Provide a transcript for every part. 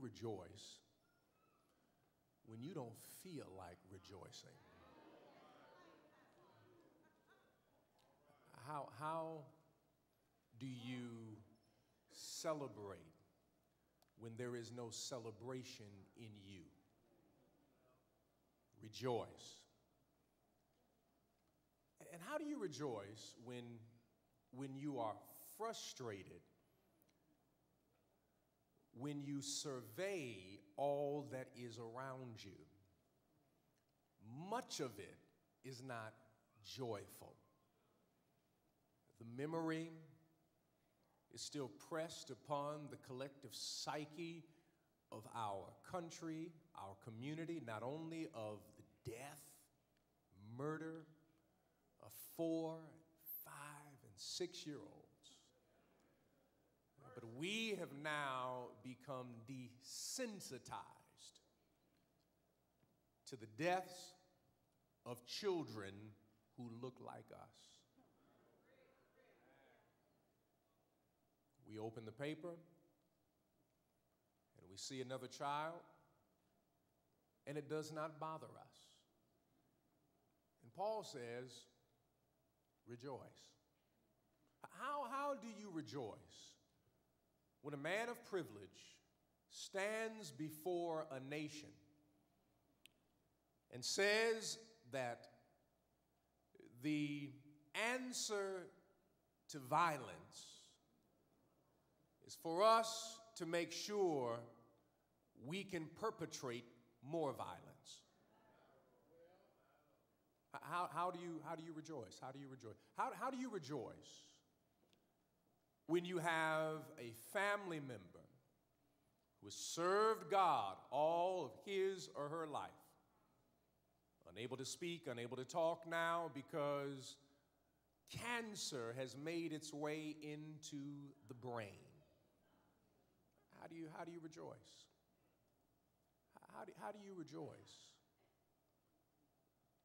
rejoice when you don't feel like rejoicing? How do you celebrate when there is no celebration in you? Rejoice. And how do you rejoice when you are frustrated, when you survey all that is around you? Much of it is not joyful. The memory is still pressed upon the collective psyche of our country, our community, not only of the death, murder of 4, 5, and 6-year-olds, but we have now become desensitized to the deaths of children who look like us. We open the paper and we see another child, and it does not bother us. And Paul says, rejoice. How do you rejoice when a man of privilege stands before a nation and says that the answer to violence is for us to make sure we can perpetrate more violence? How do you rejoice? How do you rejoice? How do you rejoice when you have a family member who has served God all of his or her life, unable to speak, unable to talk now because cancer has made its way into the brain? How do you rejoice? How do you rejoice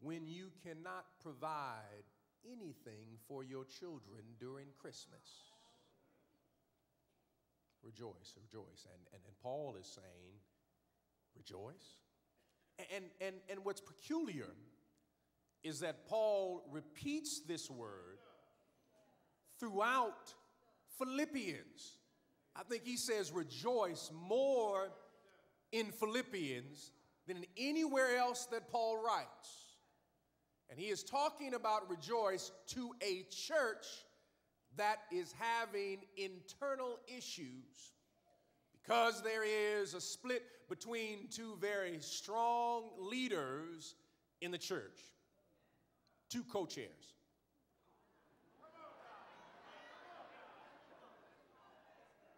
when you cannot provide anything for your children during Christmas? Rejoice, rejoice. And Paul is saying, rejoice. And what's peculiar is that Paul repeats this word throughout Philippians. I think he says rejoice more in Philippians than in anywhere else that Paul writes. And he is talking about rejoice to a church that is having internal issues because there is a split between two very strong leaders in the church, two co-chairs.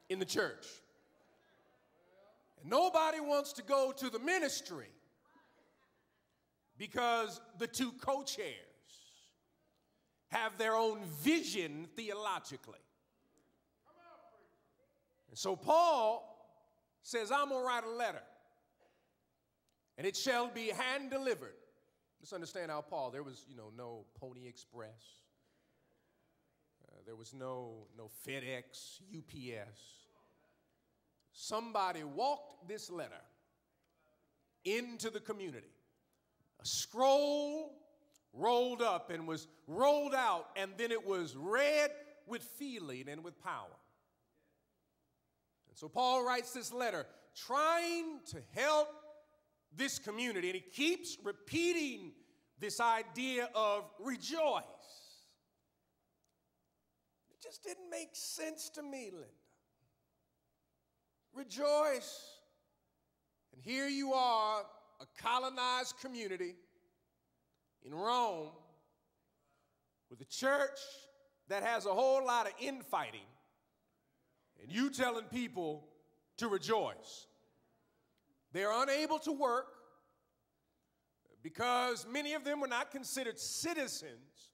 In the church. And nobody wants to go to the ministry because the two co-chairs have their own vision theologically. And so Paul says, I'm going to write a letter, and it shall be hand delivered. Let's understand how Paul, there was, no Pony Express. There was no FedEx, UPS. Somebody walked this letter into the community. A scroll rolled up and was rolled out, and then it was read with feeling and with power. And so Paul writes this letter trying to help this community, and he keeps repeating this idea of rejoice. It just didn't make sense to me, Linda. Rejoice. And here you are, a colonized community in Rome with a church that has a whole lot of infighting, and you telling people to rejoice. They're unable to work because many of them were not considered citizens,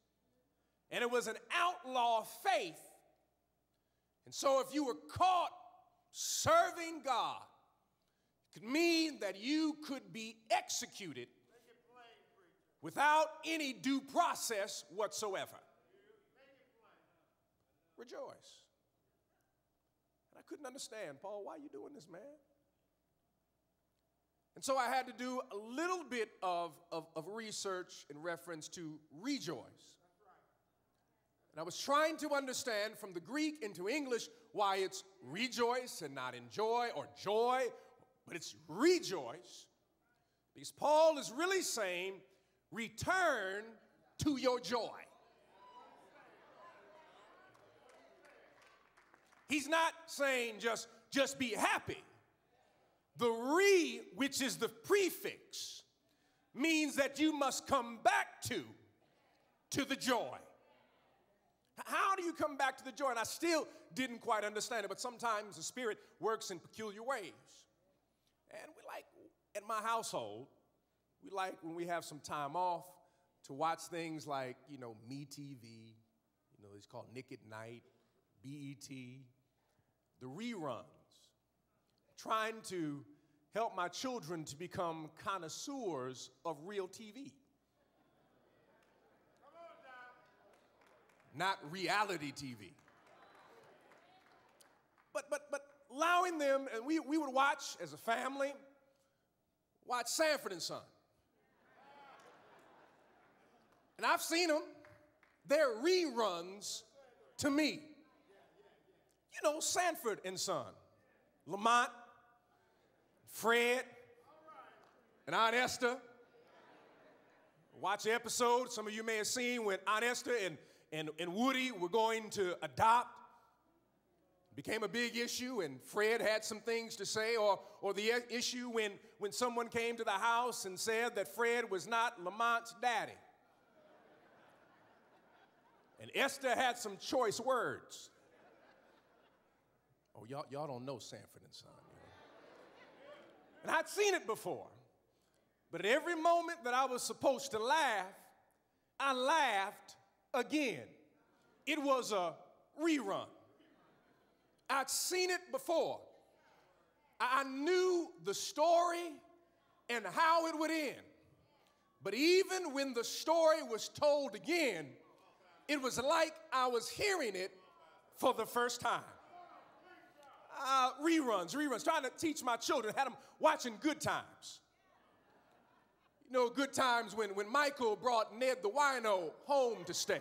and it was an outlaw faith. And so if you were caught serving God, it could mean that you could be executed without any due process whatsoever. Rejoice. And I couldn't understand, Paul, why are you doing this, man? And so I had to do a little bit of research in reference to rejoice. And I was trying to understand from the Greek into English why it's rejoice and not enjoy or joy, but it's rejoice. Because Paul is really saying, return to your joy. He's not saying just be happy. The re, which is the prefix, means that you must come back to the joy. How do you come back to the joy? And I still didn't quite understand it, but sometimes the Spirit works in peculiar ways. And we like, at my household, we like when we have some time off to watch things like, MeTV, it's called Nick at Night, BET, the reruns. Trying to help my children to become connoisseurs of real TV. Not reality TV. But allowing them, and we would watch as a family, watch Sanford and Son. And I've seen them. They're reruns to me. Sanford and Son. Lamont, Fred, and Aunt Esther. Watch the episode. Some of you may have seen when Aunt Esther and Woody were going to adopt. It became a big issue, and Fred had some things to say, or the issue when someone came to the house and said that Fred was not Lamont's daddy. And Esther had some choice words. Oh, y'all don't know Sanford and Son. And I'd seen it before. But at every moment that I was supposed to laugh, I laughed again. It was a rerun. I'd seen it before. I knew the story and how it would end. But even when the story was told again, it was like I was hearing it for the first time. Reruns, trying to teach my children, had them watching Good Times. Good Times when Michael brought Ned the wino home to stay.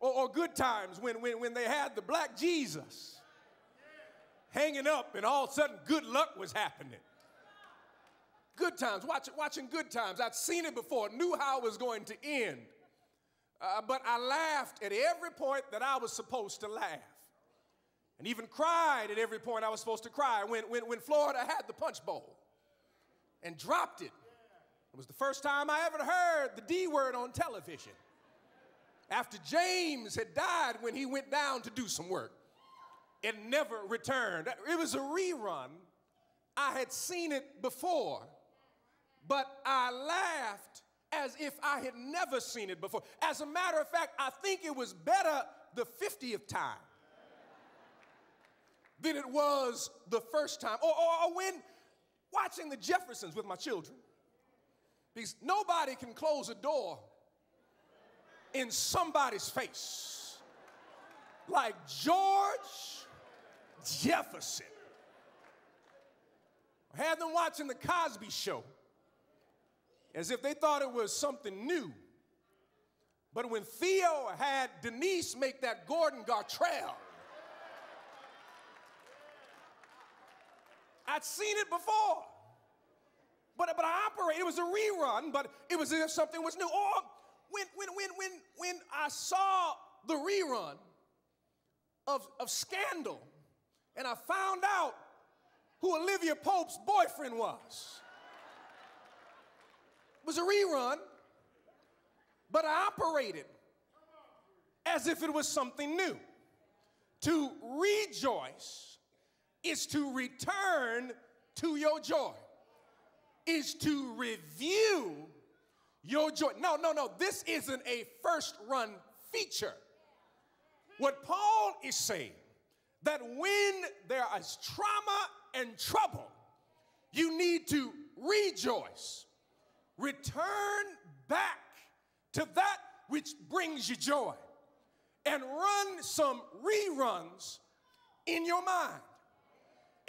Or Good Times when they had the black Jesus hanging up and all of a sudden good luck was happening. Good Times, watching Good Times. I'd seen it before, knew how it was going to end. But I laughed at every point that I was supposed to laugh. And even cried at every point I was supposed to cry. When Florida had the punch bowl and dropped it, it was the first time I ever heard the D word on television. After James had died when he went down to do some work. It never returned. It was a rerun. I had seen it before, but I laughed as if I had never seen it before. As a matter of fact, I think it was better the 50th time than it was the first time. Or when watching the Jeffersons with my children. Because nobody can close a door in somebody's face like George Jefferson. I had them watching the Cosby Show as if they thought it was something new. But when Theo had Denise make that Gordon Gartrell, I'd seen it before. But I operated, it was a rerun, but it was as if something was new. Or when I saw the rerun of Scandal, and I found out who Olivia Pope's boyfriend was. It was a rerun, but I operated as if it was something new. To rejoice is to return to your joy, is to review your joy. No, this isn't a first run feature. What Paul is saying, that when there is trauma and trouble, you need to rejoice. Return back to that which brings you joy and run some reruns in your mind.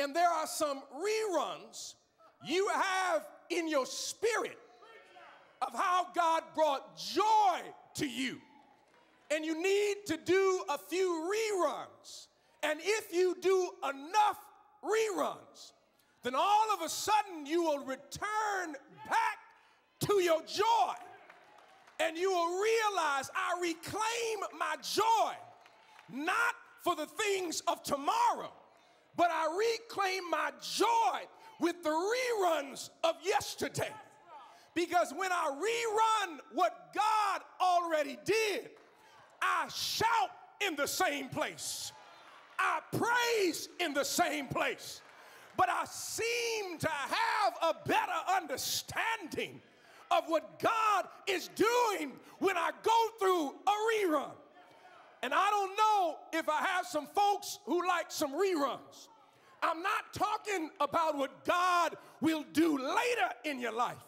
and there are some reruns you have in your spirit of how God brought joy to you. And you need to do a few reruns. And if you do enough reruns, then all of a sudden you will return back to your joy. And you will realize, I reclaim my joy, not for the things of tomorrow, but I reclaim my joy with the reruns of yesterday. Because when I rerun what God already did, I shout in the same place. I praise in the same place. But I seem to have a better understanding of what God is doing when I go through a rerun. And I don't know if I have some folks who like some reruns. I'm not talking about what God will do later in your life.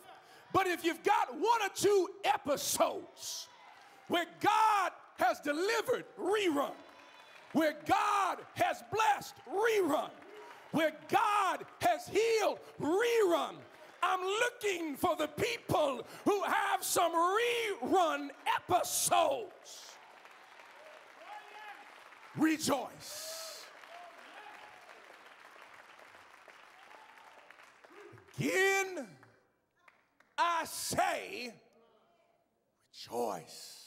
But if you've got one or two episodes where God has delivered, rerun. Where God has blessed, rerun. Where God has healed, rerun. I'm looking for the people who have some rerun episodes. Rejoice. Again, I say, rejoice.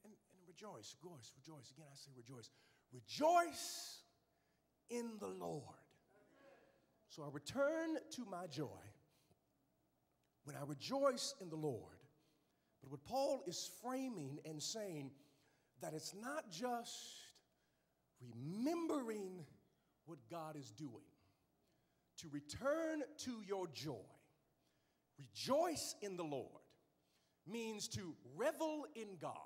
And rejoice. Again, I say rejoice. Rejoice in the Lord. So I return to my joy when I rejoice in the Lord. But what Paul is framing and saying, that it's not just remembering what God is doing. To return to your joy, rejoice in the Lord, means to revel in God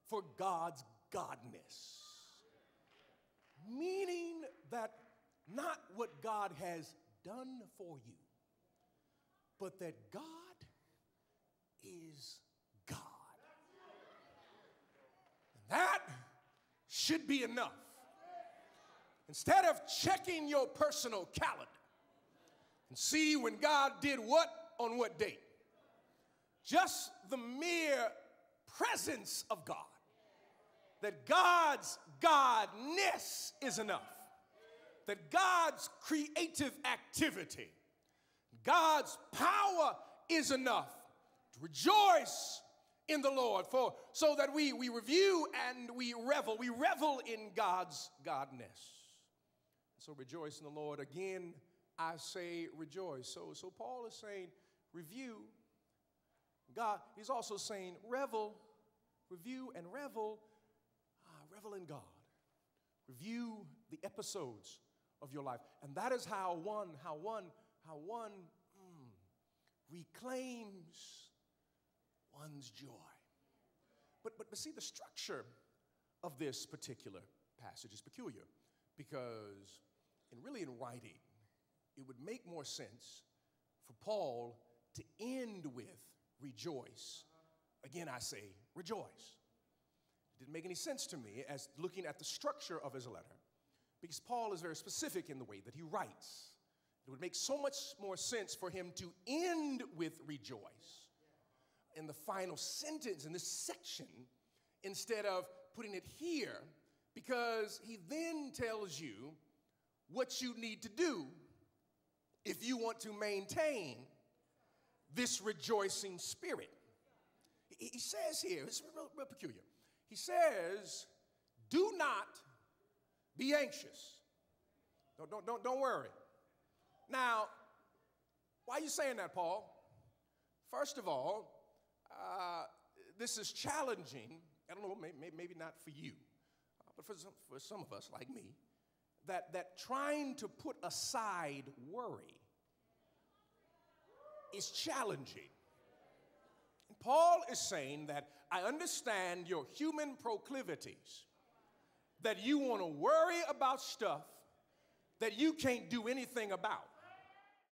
for God's godness. Meaning that not what God has done for you, but that God is God. And that should be enough. Instead of checking your personal calendar and see when God did what on what date, just the mere presence of God, that God's godness is enough, that God's creative activity, God's power is enough to rejoice in the Lord, so that we review and we revel in God's godness. So rejoice in the Lord. Again, I say rejoice. So Paul is saying review God. He's also saying revel, review and revel in God. Review the episodes of your life. And that is how one reclaims one's joy. But see, the structure of this particular passage is peculiar, because in writing, it would make more sense for Paul to end with rejoice. Again, I say rejoice. It didn't make any sense to me as looking at the structure of his letter, because Paul is very specific in the way that he writes. It would make so much more sense for him to end with rejoice in the final sentence in this section instead of putting it here, because he then tells you what you need to do if you want to maintain this rejoicing spirit. He says here, it's real peculiar. He says, do not be anxious. Don't worry. Now, why are you saying that, Paul? First of all, this is challenging. I don't know, maybe not for you, but for some of us like me, that trying to put aside worry is challenging. And Paul is saying that I understand your human proclivities, that you want to worry about stuff that you can't do anything about.